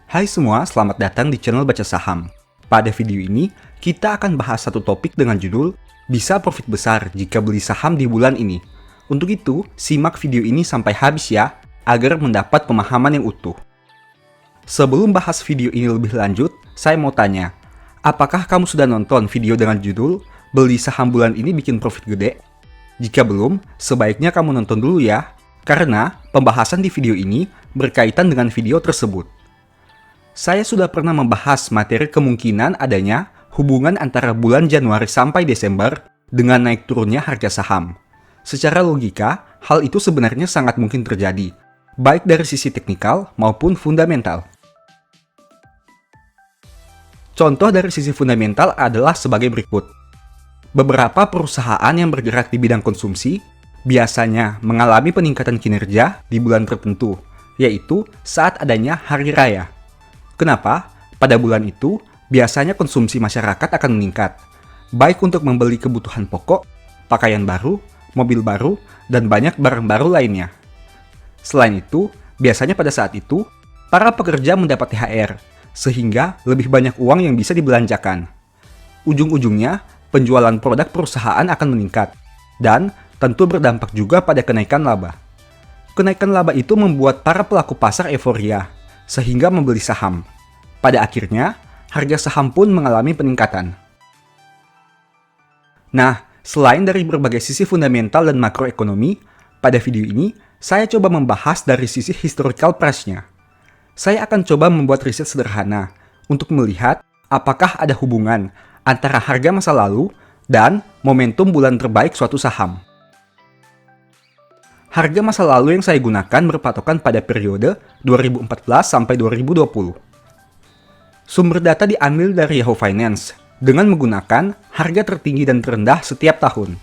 Hai semua, selamat datang di channel Baca Saham. Pada video ini, kita akan bahas satu topik dengan judul Bisa Profit Besar Jika Beli Saham di Bulan Ini. Untuk itu, simak video ini sampai habis ya, agar mendapat pemahaman yang utuh. Sebelum bahas video ini lebih lanjut, saya mau tanya, apakah kamu sudah nonton video dengan judul Beli Saham Bulan Ini Bikin Profit Gede? Jika belum, sebaiknya kamu nonton dulu ya, karena pembahasan di video ini berkaitan dengan video tersebut. Saya sudah pernah membahas materi kemungkinan adanya hubungan antara bulan Januari sampai Desember dengan naik turunnya harga saham. Secara logika, hal itu sebenarnya sangat mungkin terjadi, baik dari sisi teknikal maupun fundamental. Contoh dari sisi fundamental adalah sebagai berikut. Beberapa perusahaan yang bergerak di bidang konsumsi biasanya mengalami peningkatan kinerja di bulan tertentu, yaitu saat adanya hari raya. Kenapa? Pada bulan itu, biasanya konsumsi masyarakat akan meningkat, baik untuk membeli kebutuhan pokok, pakaian baru, mobil baru, dan banyak barang baru lainnya. Selain itu, biasanya pada saat itu, para pekerja mendapat THR, sehingga lebih banyak uang yang bisa dibelanjakan. Ujung-ujungnya, penjualan produk perusahaan akan meningkat, dan tentu berdampak juga pada kenaikan laba. Kenaikan laba itu membuat para pelaku pasar euforia, sehingga membeli saham. Pada akhirnya, harga saham pun mengalami peningkatan. Nah, selain dari berbagai sisi fundamental dan makroekonomi, pada video ini, saya coba membahas dari sisi historical price-nya. Saya akan coba membuat riset sederhana untuk melihat apakah ada hubungan antara harga masa lalu dan momentum bulan terbaik suatu saham. Harga masa lalu yang saya gunakan berpatokan pada periode 2014 sampai 2020. Sumber data diambil dari Yahoo Finance dengan menggunakan harga tertinggi dan terendah setiap tahun.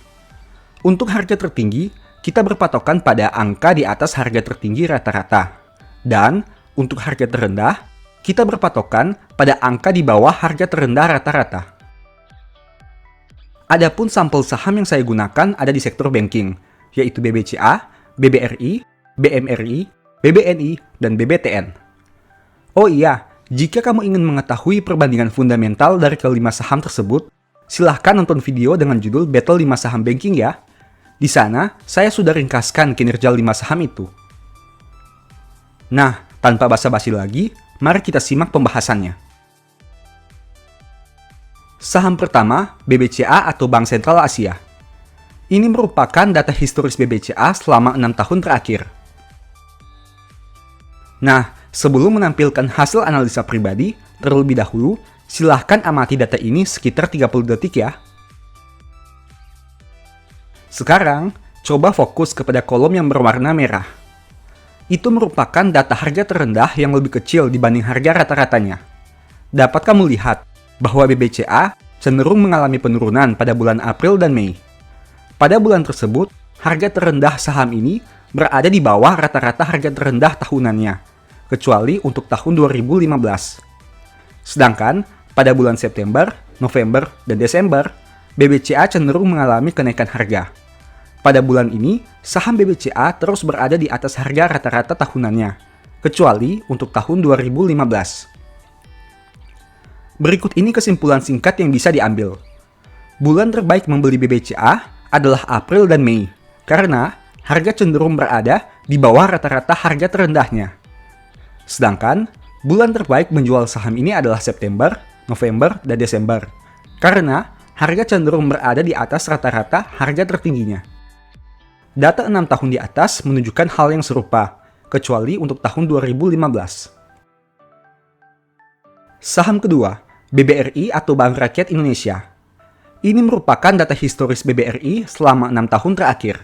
Untuk harga tertinggi, kita berpatokan pada angka di atas harga tertinggi rata-rata. Dan untuk harga terendah, kita berpatokan pada angka di bawah harga terendah rata-rata. Adapun sampel saham yang saya gunakan ada di sektor banking, yaitu BBCA, BBRI, BMRI, BBNI, dan BBTN. Oh iya, jika kamu ingin mengetahui perbandingan fundamental dari kelima saham tersebut, silahkan nonton video dengan judul Battle 5 Saham Banking ya. Di sana, saya sudah ringkaskan kinerja 5 saham itu. Nah, tanpa basa-basi lagi, mari kita simak pembahasannya. Saham pertama, BBCA atau Bank Sentral Asia. Ini merupakan data historis BBCA selama 6 tahun terakhir. Nah, sebelum menampilkan hasil analisa pribadi, terlebih dahulu, silahkan amati data ini sekitar 30 detik ya. Sekarang, coba fokus kepada kolom yang berwarna merah. Itu merupakan data harga terendah yang lebih kecil dibanding harga rata-ratanya. Dapat kamu lihat bahwa BBCA cenderung mengalami penurunan pada bulan April dan Mei. Pada bulan tersebut, harga terendah saham ini berada di bawah rata-rata harga terendah tahunannya, kecuali untuk tahun 2015. Sedangkan, pada bulan September, November, dan Desember, BBCA cenderung mengalami kenaikan harga. Pada bulan ini, saham BBCA terus berada di atas harga rata-rata tahunannya, kecuali untuk tahun 2015. Berikut ini kesimpulan singkat yang bisa diambil. Bulan terbaik membeli BBCA adalah April dan Mei, karena harga cenderung berada di bawah rata-rata harga terendahnya. Sedangkan, bulan terbaik menjual saham ini adalah September, November, dan Desember, karena harga cenderung berada di atas rata-rata harga tertingginya. Data 6 tahun di atas menunjukkan hal yang serupa, kecuali untuk tahun 2015. Saham kedua, BBRI atau Bank Rakyat Indonesia. Ini merupakan data historis BBRI selama 6 tahun terakhir.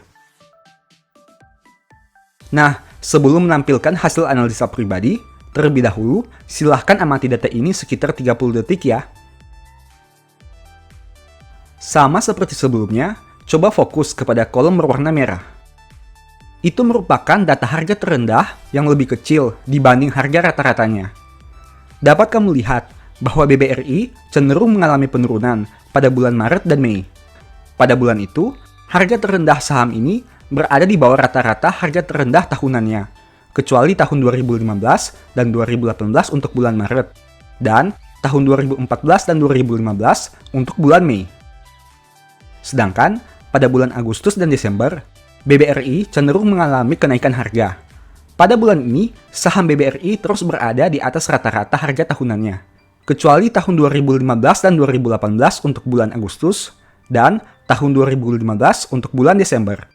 Nah, sebelum menampilkan hasil analisa pribadi, terlebih dahulu, silahkan amati data ini sekitar 30 detik ya. Sama seperti sebelumnya, coba fokus kepada kolom berwarna merah. Itu merupakan data harga terendah yang lebih kecil dibanding harga rata-ratanya. Dapat kamu lihat bahwa BBRI cenderung mengalami penurunan pada bulan Maret dan Mei. Pada bulan itu, harga terendah saham ini berada di bawah rata-rata harga terendah tahunannya, kecuali tahun 2015 dan 2018 untuk bulan Maret, dan tahun 2014 dan 2015 untuk bulan Mei. Sedangkan pada bulan Agustus dan Desember, BBRI cenderung mengalami kenaikan harga. Pada bulan ini, saham BBRI terus berada di atas rata-rata harga tahunannya, kecuali tahun 2015 dan 2018 untuk bulan Agustus, dan tahun 2015 untuk bulan Desember.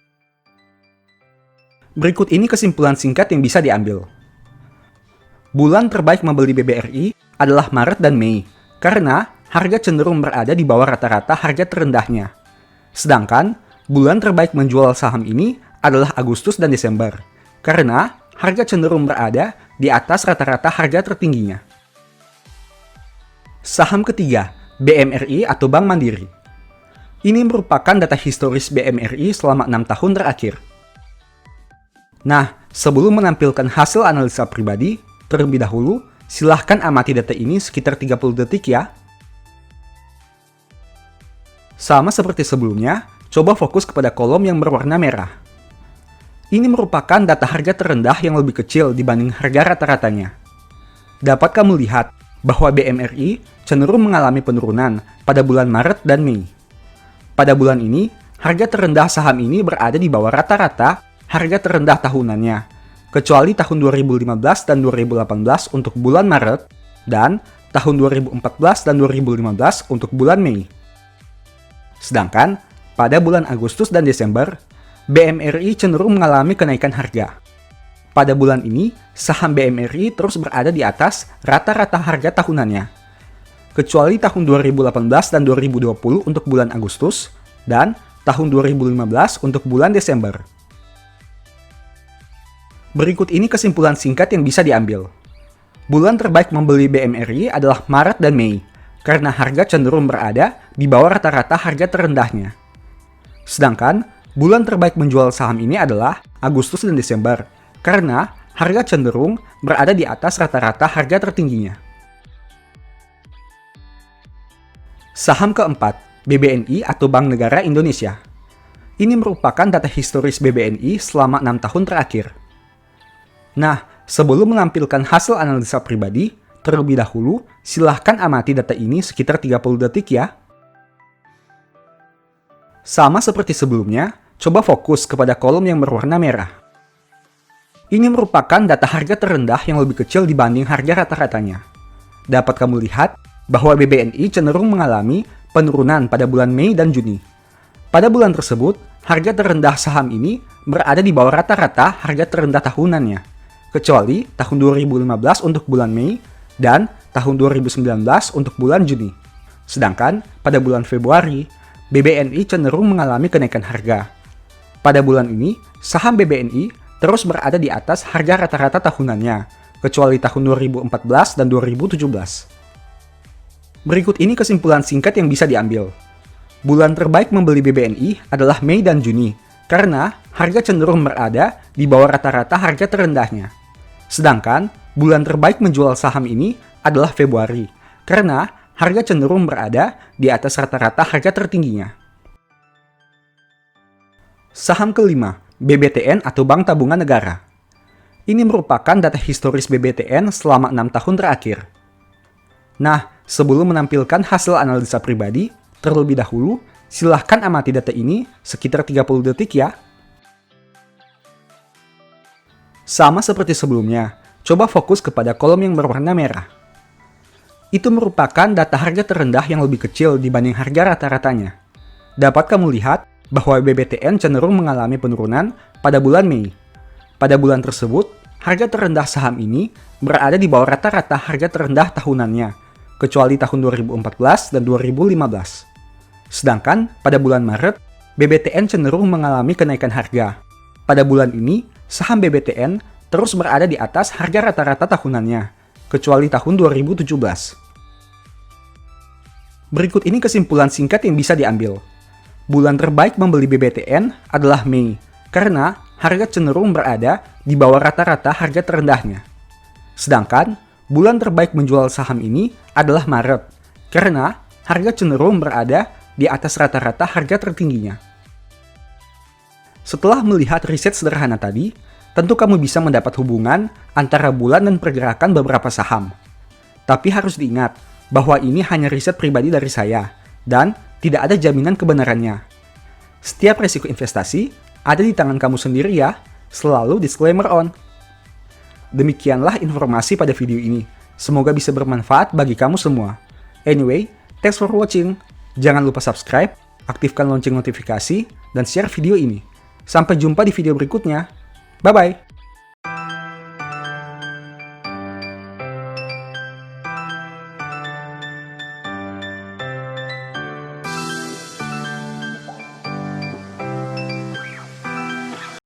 Berikut ini kesimpulan singkat yang bisa diambil. Bulan terbaik membeli BBRI adalah Maret dan Mei, karena harga cenderung berada di bawah rata-rata harga terendahnya. Sedangkan, bulan terbaik menjual saham ini adalah Agustus dan Desember, karena harga cenderung berada di atas rata-rata harga tertingginya. Saham ketiga, BMRI atau Bank Mandiri. Ini merupakan data historis BMRI selama 6 tahun terakhir. Nah, sebelum menampilkan hasil analisa pribadi, terlebih dahulu, silahkan amati data ini sekitar 30 detik ya. Sama seperti sebelumnya, coba fokus kepada kolom yang berwarna merah. Ini merupakan data harga terendah yang lebih kecil dibanding harga rata-ratanya. Dapat kamu lihat bahwa BMRI cenderung mengalami penurunan pada bulan Maret dan Mei. Pada bulan ini, harga terendah saham ini berada di bawah rata-rata harga terendah tahunannya, kecuali tahun 2015 dan 2018 untuk bulan Maret, dan tahun 2014 dan 2015 untuk bulan Mei. Sedangkan, pada bulan Agustus dan Desember, BMRI cenderung mengalami kenaikan harga. Pada bulan ini, saham BMRI terus berada di atas rata-rata harga tahunannya, kecuali tahun 2018 dan 2020 untuk bulan Agustus, dan tahun 2015 untuk bulan Desember. Berikut ini kesimpulan singkat yang bisa diambil. Bulan terbaik membeli BMRI adalah Maret dan Mei, karena harga cenderung berada di bawah rata-rata harga terendahnya. Sedangkan, bulan terbaik menjual saham ini adalah Agustus dan Desember, karena harga cenderung berada di atas rata-rata harga tertingginya. Saham keempat, BBNI atau Bank Negara Indonesia. Ini merupakan data historis BBNI selama 6 tahun terakhir. Nah, sebelum menampilkan hasil analisa pribadi, terlebih dahulu silahkan amati data ini sekitar 30 detik ya. Sama seperti sebelumnya, coba fokus kepada kolom yang berwarna merah. Ini merupakan data harga terendah yang lebih kecil dibanding harga rata-ratanya. Dapat kamu lihat bahwa BBNI cenderung mengalami penurunan pada bulan Mei dan Juni. Pada bulan tersebut, harga terendah saham ini berada di bawah rata-rata harga terendah tahunannya, kecuali tahun 2015 untuk bulan Mei dan tahun 2019 untuk bulan Juni. Sedangkan pada bulan Februari, BBNI cenderung mengalami kenaikan harga. Pada bulan ini, saham BBNI terus berada di atas harga rata-rata tahunannya, kecuali tahun 2014 dan 2017. Berikut ini kesimpulan singkat yang bisa diambil. Bulan terbaik membeli BBNI adalah Mei dan Juni, karena harga cenderung berada di bawah rata-rata harga terendahnya. Sedangkan, bulan terbaik menjual saham ini adalah Februari, karena harga cenderung berada di atas rata-rata harga tertingginya. Saham kelima, BBTN atau Bank Tabungan Negara. Ini merupakan data historis BBTN selama 6 tahun terakhir. Nah, sebelum menampilkan hasil analisa pribadi, terlebih dahulu, silahkan amati data ini sekitar 30 detik ya. Sama seperti sebelumnya, coba fokus kepada kolom yang berwarna merah. Itu merupakan data harga terendah yang lebih kecil dibanding harga rata-ratanya. Dapat kamu lihat bahwa BBTN cenderung mengalami penurunan pada bulan Mei. Pada bulan tersebut, harga terendah saham ini berada di bawah rata-rata harga terendah tahunannya, kecuali tahun 2014 dan 2015. Sedangkan pada bulan Maret, BBTN cenderung mengalami kenaikan harga. Pada bulan ini, saham BBTN terus berada di atas harga rata-rata tahunannya, kecuali tahun 2017. Berikut ini kesimpulan singkat yang bisa diambil. Bulan terbaik membeli BBTN adalah Mei, karena harga cenderung berada di bawah rata-rata harga terendahnya. Sedangkan, bulan terbaik menjual saham ini adalah Maret, karena harga cenderung berada di atas rata-rata harga tertingginya. Setelah melihat riset sederhana tadi, tentu kamu bisa mendapat hubungan antara bulan dan pergerakan beberapa saham. Tapi harus diingat bahwa ini hanya riset pribadi dari saya dan tidak ada jaminan kebenarannya. Setiap resiko investasi ada di tangan kamu sendiri ya, selalu disclaimer on. Demikianlah informasi pada video ini. Semoga bisa bermanfaat bagi kamu semua. Anyway, thanks for watching. Jangan lupa subscribe, aktifkan lonceng notifikasi, dan share video ini. Sampai jumpa di video berikutnya. Bye-bye.